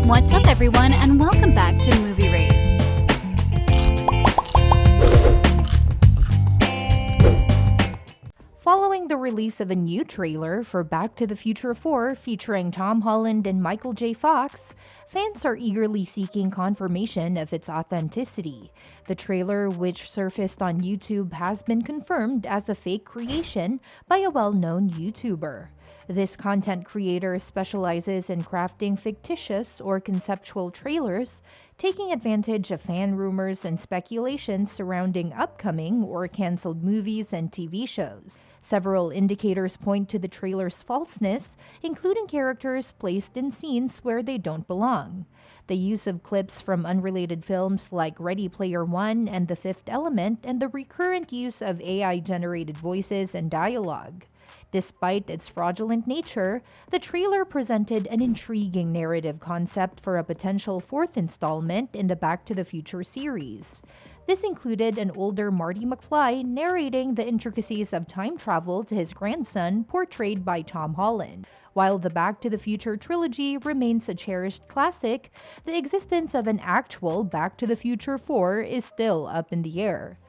What's up, everyone, and welcome back to Movie Raised. Following the release of a new trailer for Back to the Future 4 featuring Tom Holland and Michael J. Fox, fans are eagerly seeking confirmation of its authenticity. The trailer, which surfaced on YouTube, has been confirmed as a fake creation by a well-known YouTuber. This content creator specializes in crafting fictitious or conceptual trailers, taking advantage of fan rumors and speculations surrounding upcoming or canceled movies and TV shows. Several indicators point to the trailer's falseness, including characters placed in scenes where they don't belong. The use of clips from unrelated films like Ready Player One and The Fifth Element, and the recurrent use of AI-generated voices and dialogue. Despite its fraudulent nature, the trailer presented an intriguing narrative concept for a potential fourth installment in the Back to the Future series. This included an older Marty McFly narrating the intricacies of time travel to his grandson, portrayed by Tom Holland. While the Back to the Future trilogy remains a cherished classic, the existence of an actual Back to the Future 4 is still up in the air.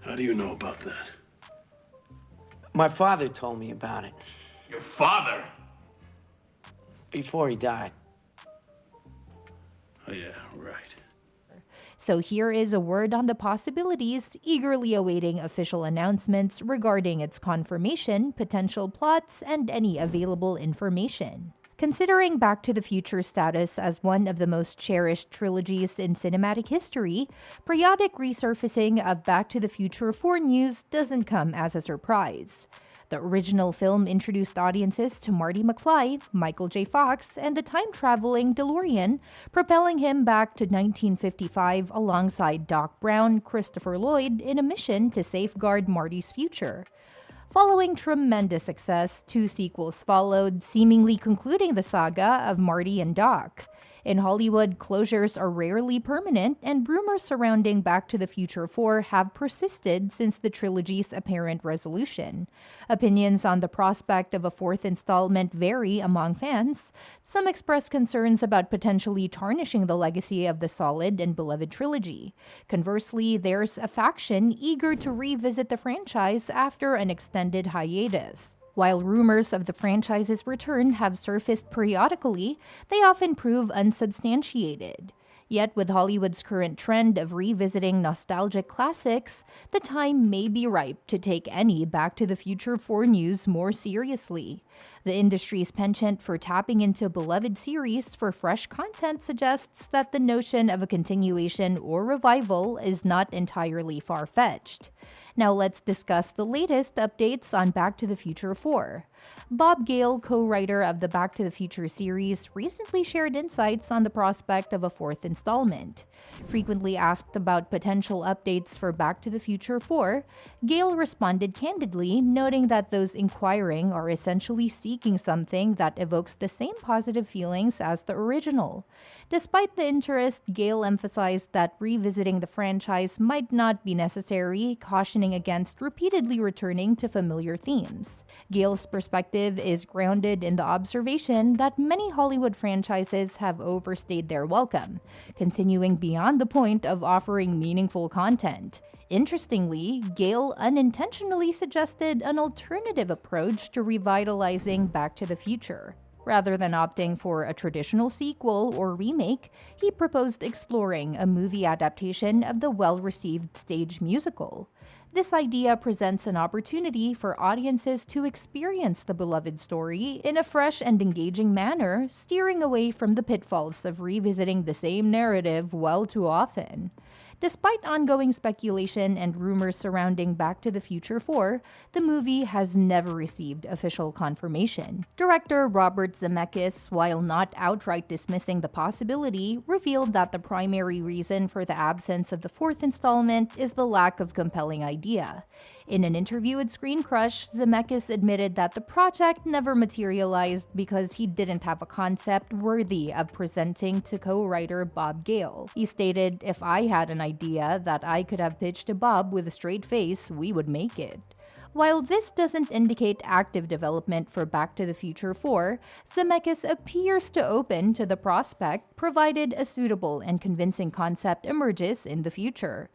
How do you know about that? My father told me about it. Your father? Before he died. Oh yeah, right. So here is a word on the possibilities, eagerly awaiting official announcements regarding its confirmation, potential plots, and any available information. Considering Back to the Future's status as one of the most cherished trilogies in cinematic history, periodic resurfacing of Back to the Future 4 news doesn't come as a surprise. The original film introduced audiences to Marty McFly, Michael J. Fox, and the time-traveling DeLorean, propelling him back to 1955 alongside Doc Brown, Christopher Lloyd, in a mission to safeguard Marty's future. Following tremendous success, 2 sequels followed, seemingly concluding the saga of Marty and Doc. In Hollywood, closures are rarely permanent, and rumors surrounding Back to the Future 4 have persisted since the trilogy's apparent resolution. Opinions on the prospect of a fourth installment vary among fans. Some express concerns about potentially tarnishing the legacy of the solid and beloved trilogy. Conversely, there's a faction eager to revisit the franchise after an extended hiatus. While rumors of the franchise's return have surfaced periodically, they often prove unsubstantiated. Yet with Hollywood's current trend of revisiting nostalgic classics, the time may be ripe to take any Back to the Future 4 news more seriously. The industry's penchant for tapping into beloved series for fresh content suggests that the notion of a continuation or revival is not entirely far-fetched. Now let's discuss the latest updates on Back to the Future 4. Bob Gale, co-writer of the Back to the Future series, recently shared insights on the prospect of a fourth installment. Frequently asked about potential updates for Back to the Future 4, Gale responded candidly, noting that those inquiring are essentially seeking something that evokes the same positive feelings as the original. Despite the interest, Gale emphasized that revisiting the franchise might not be necessary, cautioning against repeatedly returning to familiar themes. Gale's perspective is grounded in the observation that many Hollywood franchises have overstayed their welcome, continuing beyond the point of offering meaningful content. Interestingly, Gale unintentionally suggested an alternative approach to revitalizing Back to the Future. Rather than opting for a traditional sequel or remake, he proposed exploring a movie adaptation of the well-received stage musical. This idea presents an opportunity for audiences to experience the beloved story in a fresh and engaging manner, steering away from the pitfalls of revisiting the same narrative well too often. Despite ongoing speculation and rumors surrounding Back to the Future 4, the movie has never received official confirmation. Director Robert Zemeckis, while not outright dismissing the possibility, revealed that the primary reason for the absence of the fourth installment is the lack of compelling idea. In an interview with Screen Crush, Zemeckis admitted that the project never materialized because he didn't have a concept worthy of presenting to co-writer Bob Gale. He stated, "If I had an idea that I could have pitched to Bob with a straight face, we would make it." While this doesn't indicate active development for Back to the Future 4, Zemeckis appears to open to the prospect provided a suitable and convincing concept emerges in the future.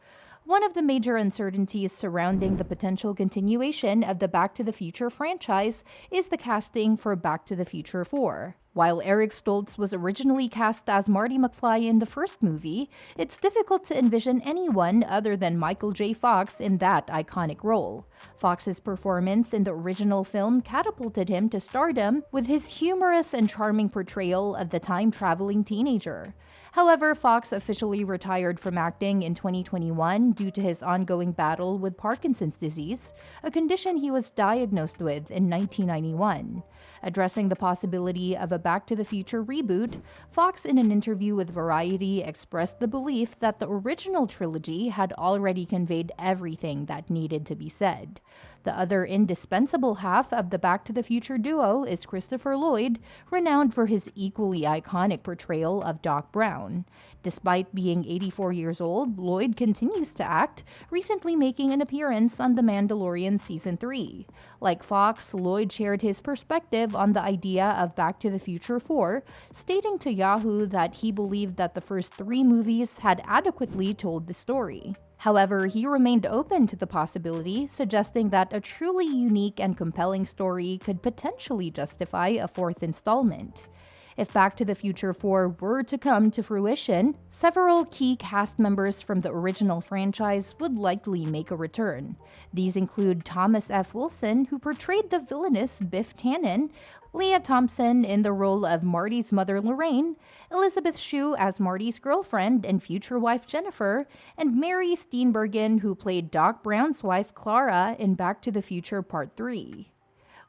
One of the major uncertainties surrounding the potential continuation of the Back to the Future franchise is the casting for Back to the Future 4. While Eric Stoltz was originally cast as Marty McFly in the first movie, it's difficult to envision anyone other than Michael J. Fox in that iconic role. Fox's performance in the original film catapulted him to stardom with his humorous and charming portrayal of the time-traveling teenager. However, Fox officially retired from acting in 2021 due to his ongoing battle with Parkinson's disease, a condition he was diagnosed with in 1991. Addressing the possibility of a Back to the Future reboot, Fox in an interview with Variety expressed the belief that the original trilogy had already conveyed everything that needed to be said. The other indispensable half of the Back to the Future duo is Christopher Lloyd, renowned for his equally iconic portrayal of Doc Brown. Despite being 84 years old, Lloyd continues to act, recently making an appearance on The Mandalorian Season 3. Like Fox, Lloyd shared his perspective on the idea of Back to the Future 4, stating to Yahoo that he believed that the first 3 movies had adequately told the story. However, he remained open to the possibility, suggesting that a truly unique and compelling story could potentially justify a 4th installment. If Back to the Future 4 were to come to fruition, several key cast members from the original franchise would likely make a return. These include Thomas F. Wilson, who portrayed the villainous Biff Tannen, Lea Thompson in the role of Marty's mother Lorraine, Elizabeth Shue as Marty's girlfriend and future wife Jennifer, and Mary Steenburgen, who played Doc Brown's wife Clara in Back to the Future Part 3.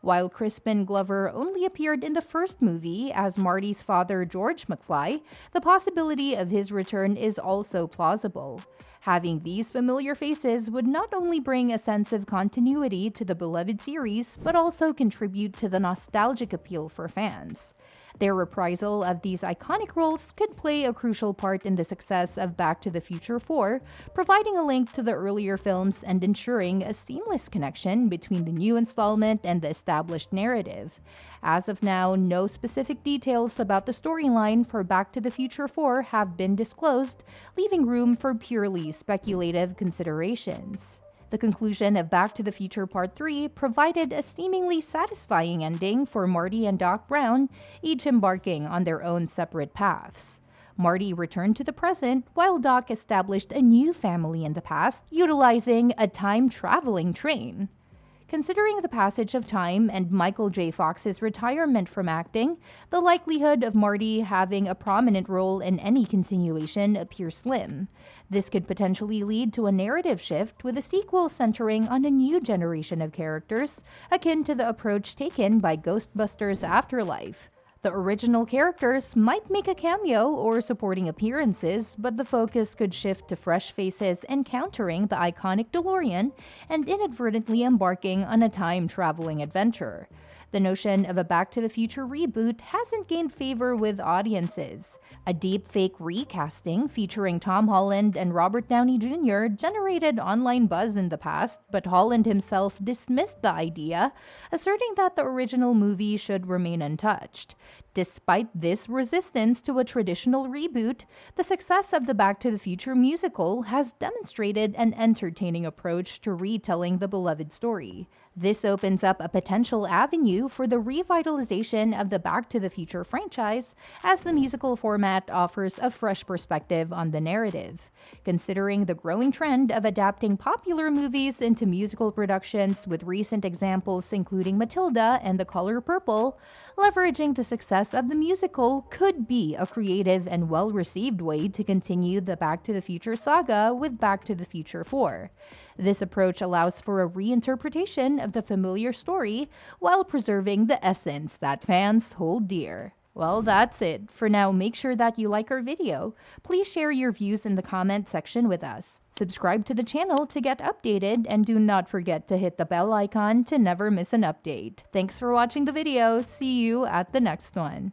While Crispin Glover only appeared in the first movie as Marty's father George McFly, the possibility of his return is also plausible. Having these familiar faces would not only bring a sense of continuity to the beloved series, but also contribute to the nostalgic appeal for fans. Their reprisal of these iconic roles could play a crucial part in the success of Back to the Future 4, providing a link to the earlier films and ensuring a seamless connection between the new installment and the established narrative. As of now, no specific details about the storyline for Back to the Future 4 have been disclosed, leaving room for purely speculative considerations. The conclusion of Back to the Future Part 3 provided a seemingly satisfying ending for Marty and Doc Brown, each embarking on their own separate paths. Marty returned to the present, while Doc established a new family in the past, utilizing a time-traveling train. Considering the passage of time and Michael J. Fox's retirement from acting, the likelihood of Marty having a prominent role in any continuation appears slim. This could potentially lead to a narrative shift with a sequel centering on a new generation of characters, akin to the approach taken by Ghostbusters Afterlife. The original characters might make a cameo or supporting appearances, but the focus could shift to fresh faces encountering the iconic DeLorean and inadvertently embarking on a time-traveling adventure. The notion of a Back to the Future reboot hasn't gained favor with audiences. A deep-fake recasting featuring Tom Holland and Robert Downey Jr. generated online buzz in the past, but Holland himself dismissed the idea, asserting that the original movie should remain untouched. Despite this resistance to a traditional reboot, the success of the Back to the Future musical has demonstrated an entertaining approach to retelling the beloved story. This opens up a potential avenue for the revitalization of the Back to the Future franchise, as the musical format offers a fresh perspective on the narrative. Considering the growing trend of adapting popular movies into musical productions, with recent examples including Matilda and The Color Purple, leveraging the success of the musical could be a creative and well-received way to continue the Back to the Future saga with Back to the Future 4. This approach allows for a reinterpretation of the familiar story while preserving the essence that fans hold dear. Well, that's it. For now, make sure that you like our video. Please share your views in the comment section with us. Subscribe to the channel to get updated, and do not forget to hit the bell icon to never miss an update. Thanks for watching the video. See you at the next one.